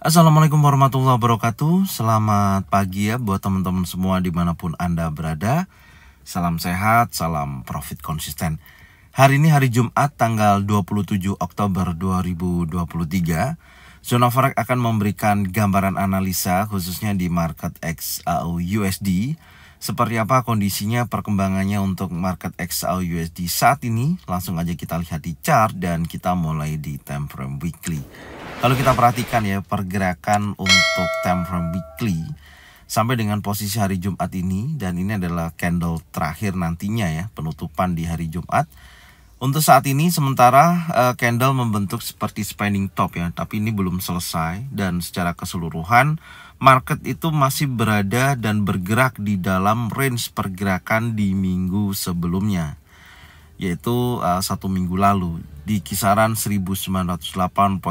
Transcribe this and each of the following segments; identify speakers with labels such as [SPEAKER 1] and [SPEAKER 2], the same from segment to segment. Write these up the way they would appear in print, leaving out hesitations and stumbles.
[SPEAKER 1] Assalamualaikum warahmatullahi wabarakatuh. Selamat pagi ya buat teman-teman semua dimanapun Anda berada. Salam sehat, salam profit konsisten. Hari ini hari Jumat tanggal 27 Oktober 2023. Zona Forex akan memberikan gambaran analisa khususnya di market XAU USD. Seperti apa kondisinya, perkembangannya untuk market XAU USD saat ini. Langsung aja kita lihat di chart dan kita mulai di time frame weekly. Kalau kita perhatikan ya pergerakan untuk time frame weekly sampai dengan posisi hari Jumat ini, dan ini adalah candle terakhir nantinya ya, penutupan di hari Jumat. Untuk saat ini sementara candle membentuk seperti spinning top ya, tapi ini belum selesai, dan secara keseluruhan market itu masih berada dan bergerak di dalam range pergerakan di minggu sebelumnya, yaitu satu minggu lalu di kisaran 1908.05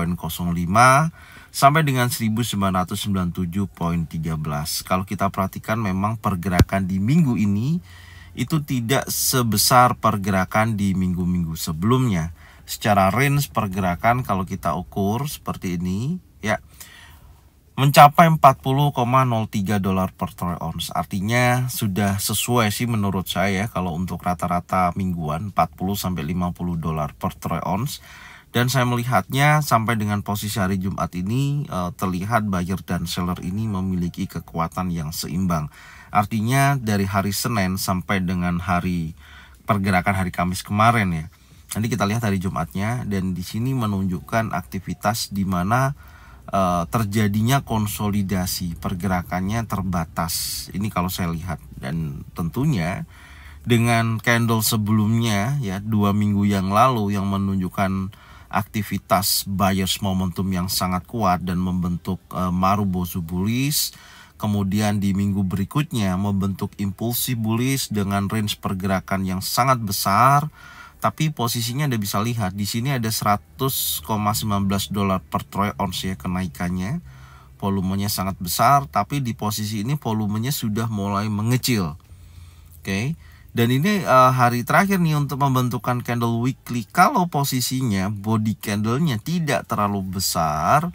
[SPEAKER 1] sampai dengan 1997.13. Kalau kita perhatikan memang pergerakan di minggu ini itu tidak sebesar pergerakan di minggu-minggu sebelumnya. Secara range pergerakan kalau kita ukur seperti ini ya, mencapai 40,03 dolar per troy ounce. Artinya sudah sesuai sih menurut saya kalau untuk rata-rata mingguan 40 sampai 50 dolar per troy ounce. Dan saya melihatnya sampai dengan posisi hari Jumat ini terlihat buyer dan seller ini memiliki kekuatan yang seimbang. Artinya dari hari Senin sampai dengan hari pergerakan hari Kamis kemarin ya. Nanti kita lihat hari Jumatnya, dan di sini menunjukkan aktivitas di mana terjadinya konsolidasi, pergerakannya terbatas. Ini kalau saya lihat, dan tentunya dengan candle sebelumnya ya 2 minggu yang lalu yang menunjukkan aktivitas buyers momentum yang sangat kuat dan membentuk Marubozu bullish. Kemudian di minggu berikutnya membentuk impulsi bullish dengan range pergerakan yang sangat besar. Tapi posisinya Anda bisa lihat di sini ada 100,19 dolar per troy ounce ya kenaikannya. Volumenya sangat besar, tapi di posisi ini volumenya sudah mulai mengecil. Oke. Dan ini hari terakhir nih untuk pembentukan candle weekly. Kalau posisinya body candlenya tidak terlalu besar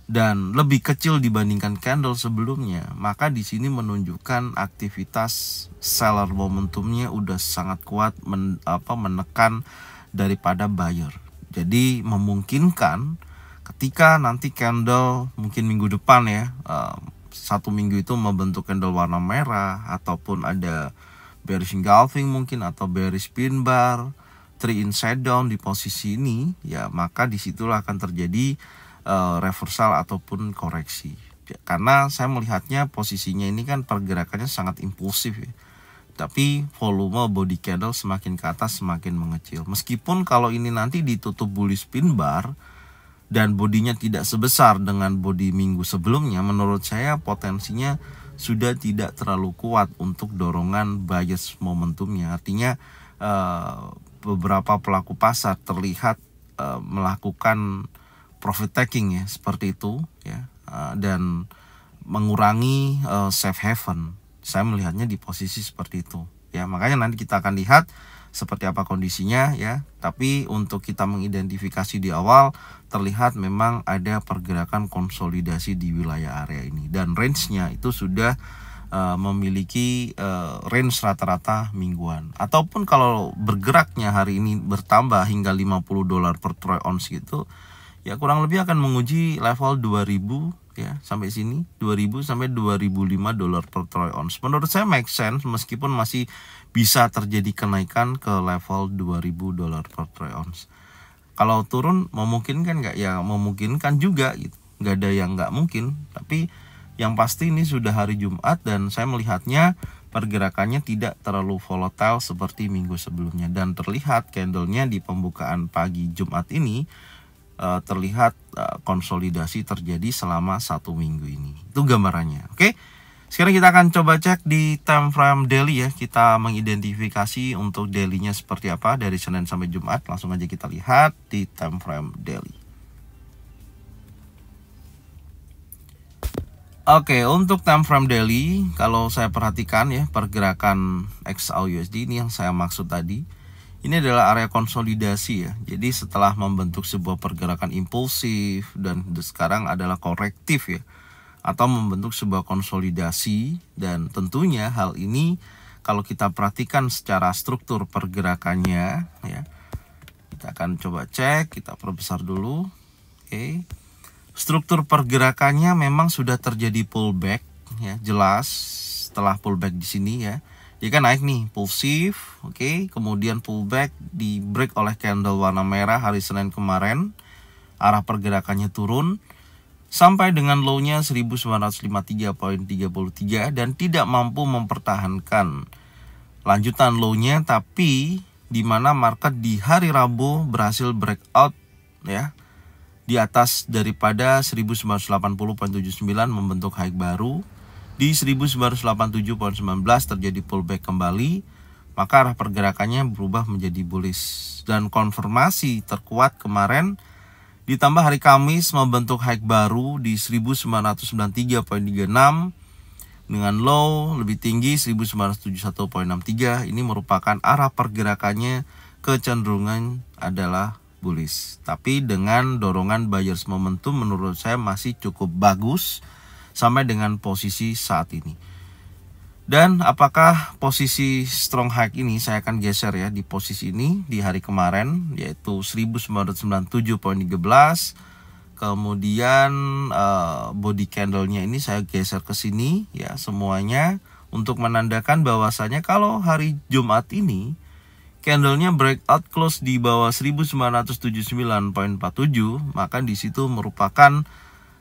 [SPEAKER 1] dan lebih kecil dibandingkan candle sebelumnya, maka di sini menunjukkan aktivitas seller momentumnya udah sangat kuat menekan daripada buyer. Jadi memungkinkan ketika nanti candle mungkin minggu depan ya, satu minggu itu membentuk candle warna merah, ataupun ada bearish engulfing mungkin, atau bearish pin bar, 3 inside down di posisi ini ya, maka disitulah akan terjadi reversal ataupun koreksi. Karena saya melihatnya posisinya ini kan pergerakannya sangat impulsif ya. Tapi volume body candle semakin ke atas semakin mengecil. Meskipun kalau ini nanti ditutup bullish pin bar dan bodinya tidak sebesar dengan body minggu sebelumnya, menurut saya potensinya sudah tidak terlalu kuat untuk dorongan buyers momentumnya. Artinya beberapa pelaku pasar terlihat melakukan profit taking ya, seperti itu ya, dan mengurangi safe haven. Saya melihatnya di posisi seperti itu ya. Makanya nanti kita akan lihat seperti apa kondisinya ya. Tapi untuk kita mengidentifikasi di awal, terlihat memang ada pergerakan konsolidasi di wilayah area ini, dan range-nya itu sudah memiliki range rata-rata mingguan. Ataupun kalau bergeraknya hari ini bertambah hingga 50 dolar per troy ounce gitu ya, kurang lebih akan menguji level 2000 ya, sampai sini 2000 sampai 2005 dolar per troy ounce. Menurut saya make sense meskipun masih bisa terjadi kenaikan ke level 2000 dolar per troy ounce. Kalau turun memungkinkan nggak? Ya memungkinkan juga gitu. Nggak ada yang nggak mungkin. Tapi yang pasti ini sudah hari Jumat, dan saya melihatnya pergerakannya tidak terlalu volatile seperti minggu sebelumnya. Dan terlihat candlenya di pembukaan pagi Jumat ini terlihat konsolidasi terjadi selama 1 minggu ini. Itu gambarannya. Oke. Sekarang kita akan coba cek di time frame daily ya. Kita mengidentifikasi untuk daily-nya seperti apa dari Senin sampai Jumat. Langsung aja kita lihat di time frame daily. Oke, untuk time frame daily kalau saya perhatikan ya, pergerakan XAU USD ini yang saya maksud tadi. Ini adalah area konsolidasi ya. Jadi setelah membentuk sebuah pergerakan impulsif dan sekarang adalah korektif ya, atau membentuk sebuah konsolidasi. Dan tentunya hal ini kalau kita perhatikan secara struktur pergerakannya ya, kita akan coba cek, kita perbesar dulu. Oke. Struktur pergerakannya memang sudah terjadi pullback ya, jelas setelah pullback di sini ya. Dia kan naik nih, impulsif, oke, kemudian pullback, di break oleh candle warna merah hari Senin kemarin, arah pergerakannya turun sampai dengan low-nya 1953.33 dan tidak mampu mempertahankan lanjutan low-nya, tapi di mana market di hari Rabu berhasil breakout ya di atas daripada 1980.79, membentuk high baru. Di 1987.19 terjadi pullback kembali, maka arah pergerakannya berubah menjadi bullish. Dan konfirmasi terkuat kemarin, ditambah hari Kamis membentuk high baru di 1993.36 dengan low lebih tinggi 1971.63. Ini merupakan arah pergerakannya kecenderungan adalah bullish. Tapi dengan dorongan buyers momentum menurut saya masih cukup bagus sampai dengan posisi saat ini. Dan apakah posisi strong high ini, saya akan geser ya di posisi ini di hari kemarin, yaitu 1997.13. Kemudian body candlenya ini saya geser ke sini ya semuanya, untuk menandakan bahwasanya kalau hari Jumat ini candlenya breakout close di bawah 1979.47, maka di situ merupakan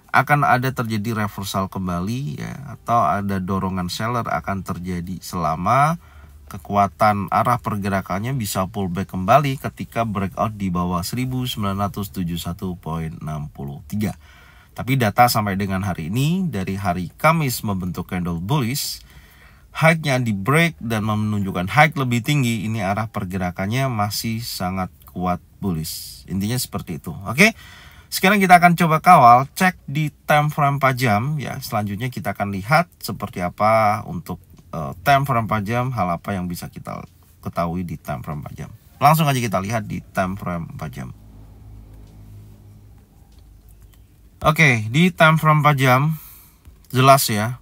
[SPEAKER 1] akan ada terjadi reversal kembali ya, atau ada dorongan seller akan terjadi selama kekuatan arah pergerakannya bisa pullback kembali ketika breakout di bawah 1971.63. Tapi data sampai dengan hari ini, dari hari Kamis membentuk candle bullish, high-nya di break dan menunjukkan high lebih tinggi, ini arah pergerakannya masih sangat kuat bullish. Intinya seperti itu. Oke. Sekarang kita akan coba kawal, cek di time frame 4 jam ya. Selanjutnya kita akan lihat seperti apa untuk time frame 4 jam, hal apa yang bisa kita ketahui di time frame 4 jam. Langsung aja kita lihat di time frame 4 jam. Oke, di time frame 4 jam jelas ya.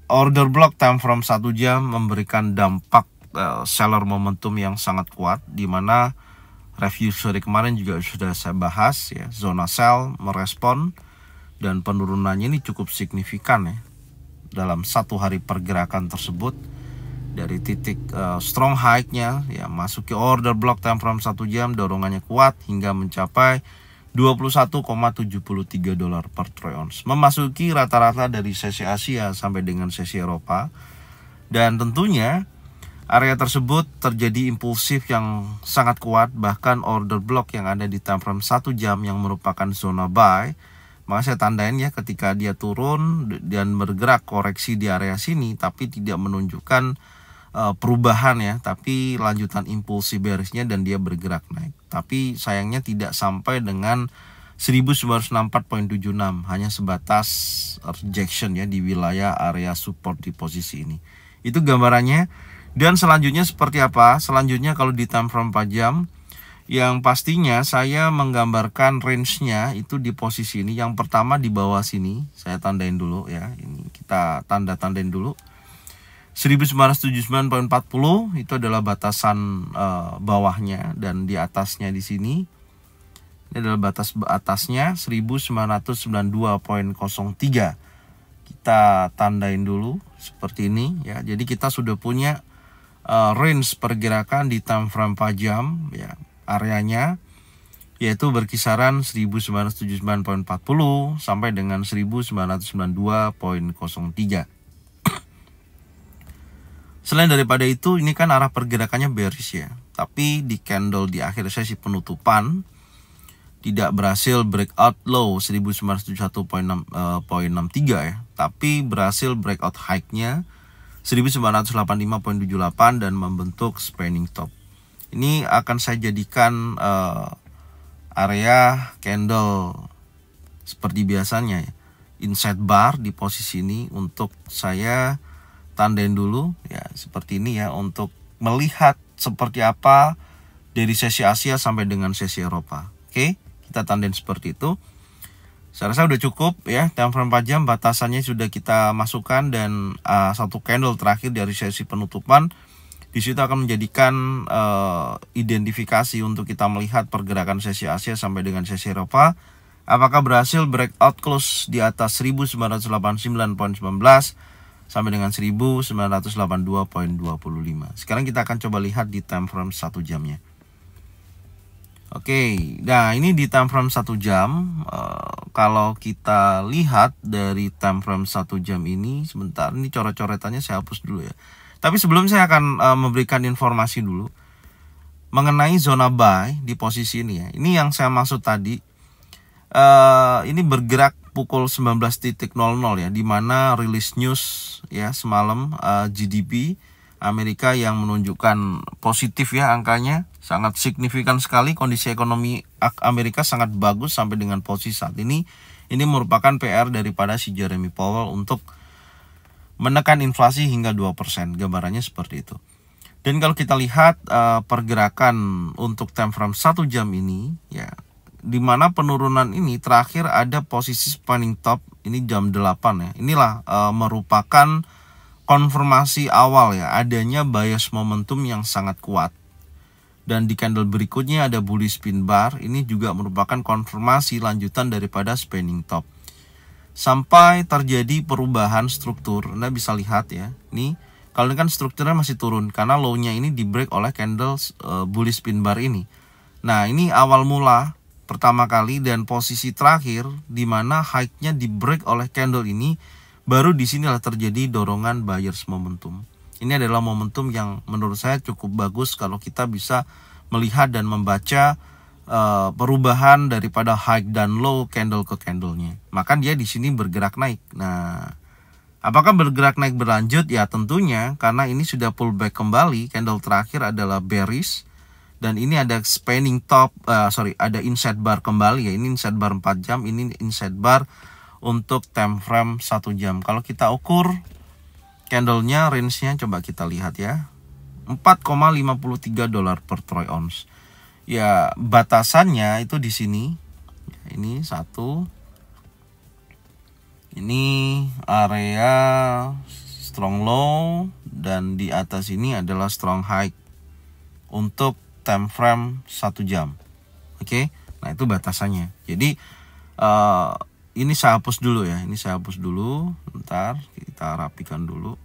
[SPEAKER 1] Order block time frame 1 jam memberikan dampak seller momentum yang sangat kuat, di mana review sore kemarin juga sudah saya bahas ya, zona sell merespon dan penurunannya ini cukup signifikan ya dalam satu hari pergerakan tersebut. Dari titik strong high-nya ya, masuk ke order block time frame 1 jam, dorongannya kuat hingga mencapai $21,73 per troy ounce, memasuki rata-rata dari sesi Asia sampai dengan sesi Eropa. Dan tentunya area tersebut terjadi impulsif yang sangat kuat, bahkan order block yang ada di time frame 1 jam yang merupakan zona buy, maka saya tandain ya ketika dia turun dan bergerak koreksi di area sini tapi tidak menunjukkan perubahan ya, tapi lanjutan impulsif bearisnya dan dia bergerak naik. Tapi sayangnya tidak sampai dengan 1964.76, hanya sebatas rejection ya di wilayah area support di posisi ini. Itu gambarannya. Dan selanjutnya seperti apa? Selanjutnya kalau di time frame 4 jam, yang pastinya saya menggambarkan range-nya itu di posisi ini. Yang pertama di bawah sini, saya tandain dulu ya. Ini kita tanda-tandain dulu. 1979.40 itu adalah batasan bawahnya, dan di atasnya di sini ini adalah batas atasnya 1992.03. Kita tandain dulu seperti ini ya. Jadi kita sudah punya range pergerakan di time frame 4 jam ya, areanya yaitu berkisaran 1979.40 sampai dengan 1992.03. Selain daripada itu, ini kan arah pergerakannya bearish ya, tapi di candle di akhir sesi penutupan tidak berhasil breakout low 1971.63 ya, tapi berhasil breakout high-nya 1985.78 dan membentuk spanning top. Ini akan saya jadikan area candle seperti biasanya ya, inside bar di posisi ini. Untuk saya tandain dulu ya seperti ini ya, untuk melihat seperti apa dari sesi Asia sampai dengan sesi Eropa. Oke, kita tandain seperti itu. Saya rasa udah cukup ya, time frame 4 jam batasannya sudah kita masukkan, dan satu candle terakhir dari sesi penutupan di situ akan menjadikan identifikasi untuk kita melihat pergerakan sesi Asia sampai dengan sesi Eropa. Apakah berhasil breakout close di atas 1989.19 sampai dengan 1982.25. Sekarang kita akan coba lihat di time frame 1 jamnya. Oke, nah ini di time frame 1 jam. Kalau kita lihat dari time frame 1 jam ini, sebentar, ini coret-coretannya saya hapus dulu ya. Tapi sebelum saya akan memberikan informasi dulu mengenai zona buy di posisi ini ya. Ini yang saya maksud tadi. Ini bergerak pukul 19.00 ya, di mana rilis news ya semalam, GDP Amerika yang menunjukkan positif ya angkanya, sangat signifikan sekali. Kondisi ekonomi Amerika sangat bagus sampai dengan posisi saat ini. Ini merupakan PR daripada si Jeremy Powell untuk menekan inflasi hingga 2%. Gambarannya seperti itu. Dan kalau kita lihat pergerakan untuk time frame 1 jam ini ya, di mana penurunan ini terakhir ada posisi spanning top ini jam 8 ya. Inilah merupakan konfirmasi awal ya adanya bias momentum yang sangat kuat. Dan di candle berikutnya ada bullish pin bar. Ini juga merupakan konfirmasi lanjutan daripada spanning top. Sampai terjadi perubahan struktur. Anda bisa lihat ya. Nih, kalau ini kan strukturnya masih turun karena low-nya ini di break oleh candle bullish pin bar ini. Nah, ini awal mula pertama kali, dan posisi terakhir di mana high-nya di break oleh candle ini, baru di sinilah terjadi dorongan buyers momentum. Ini adalah momentum yang menurut saya cukup bagus kalau kita bisa melihat dan membaca perubahan daripada high dan low candle ke candlenya. Maka dia di sini bergerak naik. Nah, apakah bergerak naik berlanjut? Ya tentunya, karena ini sudah pullback kembali. Candle terakhir adalah bearish. Dan ini ada spanning top, ada inside bar kembali ya. Ini inside bar 4 jam, ini inside bar untuk time frame 1 jam. Kalau kita ukur candlenya, range-nya coba kita lihat ya. $4,53 per troy ounce. Ya, batasannya itu di sini. Ini satu. Ini area strong low, dan di atas ini adalah strong high untuk time frame 1 jam. Oke. Nah, itu batasannya. Jadi ini saya hapus dulu ya. Ini saya hapus dulu. Bentar, kita rapikan dulu.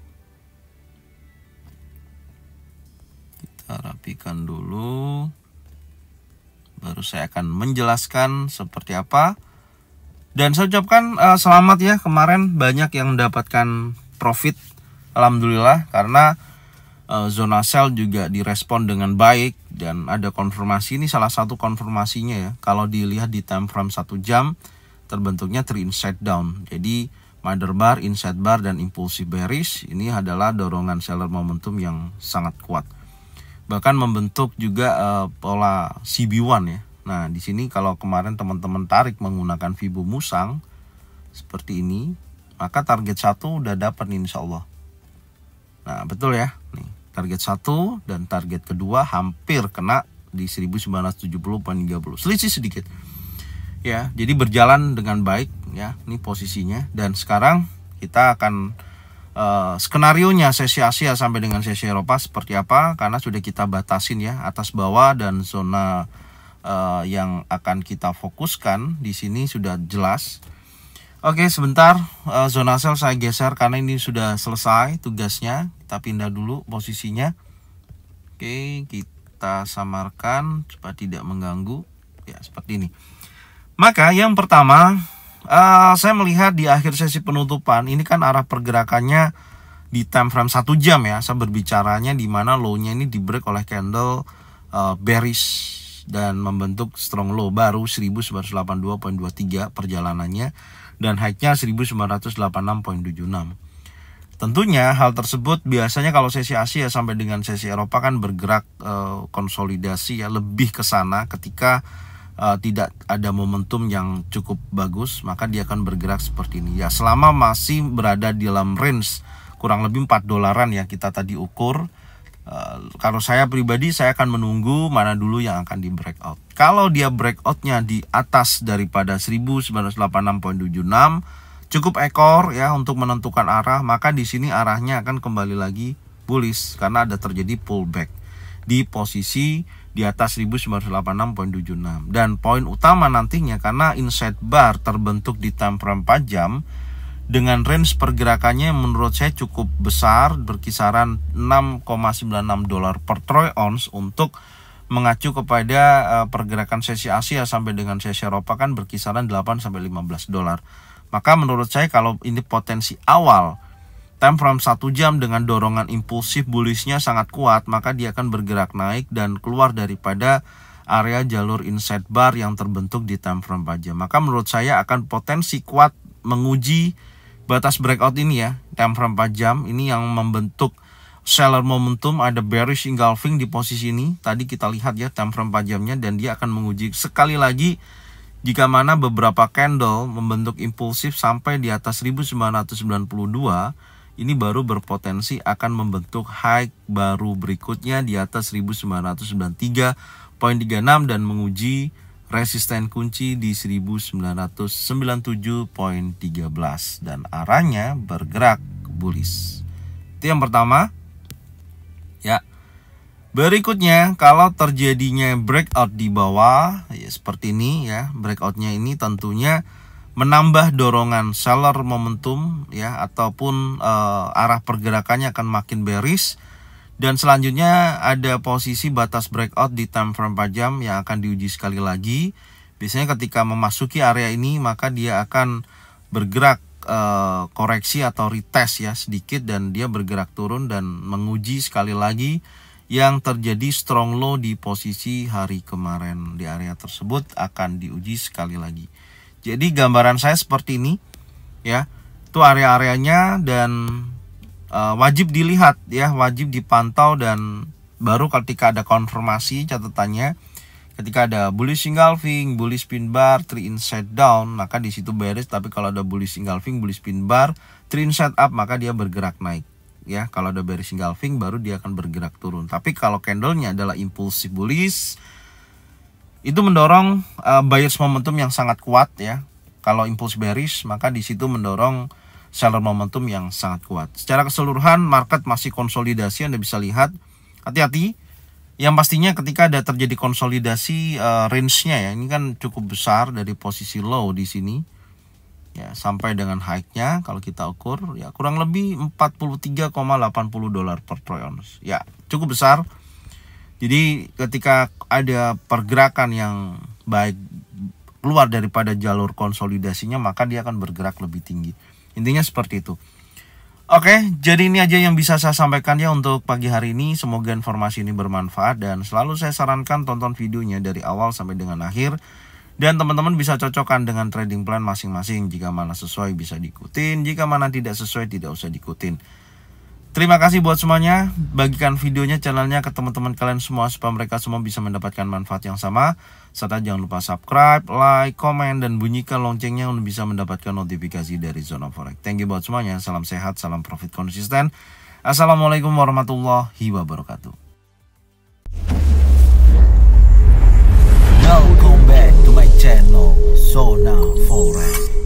[SPEAKER 1] Baru saya akan menjelaskan seperti apa. Dan saya ucapkan selamat ya, kemarin banyak yang mendapatkan profit. Alhamdulillah, karena zona sell juga direspon dengan baik dan ada konfirmasi. Ini salah satu konfirmasinya ya. Kalau dilihat di time frame 1 jam terbentuknya 3 inside down. Jadi mother bar, inside bar, dan impulsive bearish ini adalah dorongan seller momentum yang sangat kuat. Bahkan membentuk juga pola CB1 ya. Nah, di sini kalau kemarin teman-teman tarik menggunakan Fibo Musang seperti ini, maka target 1 udah dapat nih insya Allah. Nah, betul ya. Nih, target 1 dan target kedua hampir kena di 1970.30. Selisih sedikit. Ya, jadi berjalan dengan baik ya. Ini posisinya, dan sekarang kita akan skenarionya sesi Asia sampai dengan sesi Eropa seperti apa, karena sudah kita batasin ya atas bawah, dan zona yang akan kita fokuskan di sini sudah jelas. Oke, sebentar, zona sell saya geser karena ini sudah selesai tugasnya. Kita pindah dulu posisinya. Oke, kita samarkan supaya tidak mengganggu ya, seperti ini. Maka yang pertama, saya melihat di akhir sesi penutupan ini kan arah pergerakannya di time frame 1 jam ya. Saya berbicaranya di mana low-nya ini di break oleh candle bearish dan membentuk strong low baru 1982.23 perjalanannya, dan high-nya 1986.76. Tentunya hal tersebut biasanya kalau sesi Asia sampai dengan sesi Eropa kan bergerak konsolidasi ya, lebih ke sana ketika tidak ada momentum yang cukup bagus, maka dia akan bergerak seperti ini ya, selama masih berada di dalam range kurang lebih $4 ya kita tadi ukur. Kalau saya pribadi, saya akan menunggu mana dulu yang akan di breakout. Kalau dia breakoutnya di atas daripada 1986.76, cukup ekor ya untuk menentukan arah, maka di sini arahnya akan kembali lagi bullish karena ada terjadi pullback di posisi di atas 1986.76. Dan poin utama nantinya, karena inside bar terbentuk di time frame 4 jam dengan range pergerakannya menurut saya cukup besar, berkisaran $6.96 per troy ounce, untuk mengacu kepada pergerakan sesi Asia sampai dengan sesi Eropa kan berkisaran $8-15. Maka menurut saya kalau ini potensi awal time frame 1 jam dengan dorongan impulsif bullishnya sangat kuat, maka dia akan bergerak naik dan keluar daripada area jalur inside bar yang terbentuk di time frame 4 jam. Maka menurut saya akan potensi kuat menguji batas breakout ini ya, time frame 4 jam ini yang membentuk seller momentum. Ada bearish engulfing di posisi ini, tadi kita lihat ya time frame 4 jamnya, dan dia akan menguji sekali lagi jika mana beberapa candle membentuk impulsif sampai di atas 1992. Ini baru berpotensi akan membentuk high baru berikutnya di atas 1993.36 dan menguji resisten kunci di 1997.13 dan arahnya bergerak bullish. Itu yang pertama ya. Berikutnya, kalau terjadinya breakout di bawah ya seperti ini ya, breakoutnya ini tentunya menambah dorongan seller momentum ya, ataupun arah pergerakannya akan makin bearish. Dan selanjutnya ada posisi batas breakout di time frame 4 jam yang akan diuji sekali lagi. Biasanya ketika memasuki area ini maka dia akan bergerak koreksi atau retest ya sedikit, dan dia bergerak turun dan menguji sekali lagi yang terjadi strong low di posisi hari kemarin. Di area tersebut akan diuji sekali lagi. Jadi gambaran saya seperti ini ya. Itu area-areanya, dan wajib dilihat ya, wajib dipantau, dan baru ketika ada konfirmasi catatannya, ketika ada bullish engulfing, bullish pin bar, 3 inside down, maka di situ bearish. Tapi kalau ada bullish engulfing, bullish pin bar, 3 inside up, maka dia bergerak naik ya. Kalau ada bearish engulfing baru dia akan bergerak turun. Tapi kalau candlenya adalah impulsif bullish, itu mendorong buyers momentum yang sangat kuat ya. Kalau impulse bearish, maka di situ mendorong seller momentum yang sangat kuat. Secara keseluruhan market masih konsolidasi, Anda bisa lihat. Hati-hati. Yang pastinya ketika ada terjadi konsolidasi, range-nya ya, ini kan cukup besar dari posisi low di sini ya sampai dengan high-nya. Kalau kita ukur ya kurang lebih $43.80 per troy ounce. Ya, cukup besar. Jadi ketika ada pergerakan yang baik keluar daripada jalur konsolidasinya, maka dia akan bergerak lebih tinggi. Intinya seperti itu. Oke, jadi ini aja yang bisa saya sampaikan ya untuk pagi hari ini. Semoga informasi ini bermanfaat, dan selalu saya sarankan tonton videonya dari awal sampai dengan akhir. Dan teman-teman bisa cocokkan dengan trading plan masing-masing. Jika mana sesuai bisa diikutin, jika mana tidak sesuai tidak usah diikutin. Terima kasih buat semuanya. Bagikan videonya, channelnya ke teman-teman kalian semua supaya mereka semua bisa mendapatkan manfaat yang sama. Serta jangan lupa subscribe, like, komen, dan bunyikan loncengnya untuk bisa mendapatkan notifikasi dari Zona Forex. Thank you buat semuanya. Salam sehat, salam profit konsisten. Assalamualaikum warahmatullahi wabarakatuh. Welcome back to my channel Zona Forex.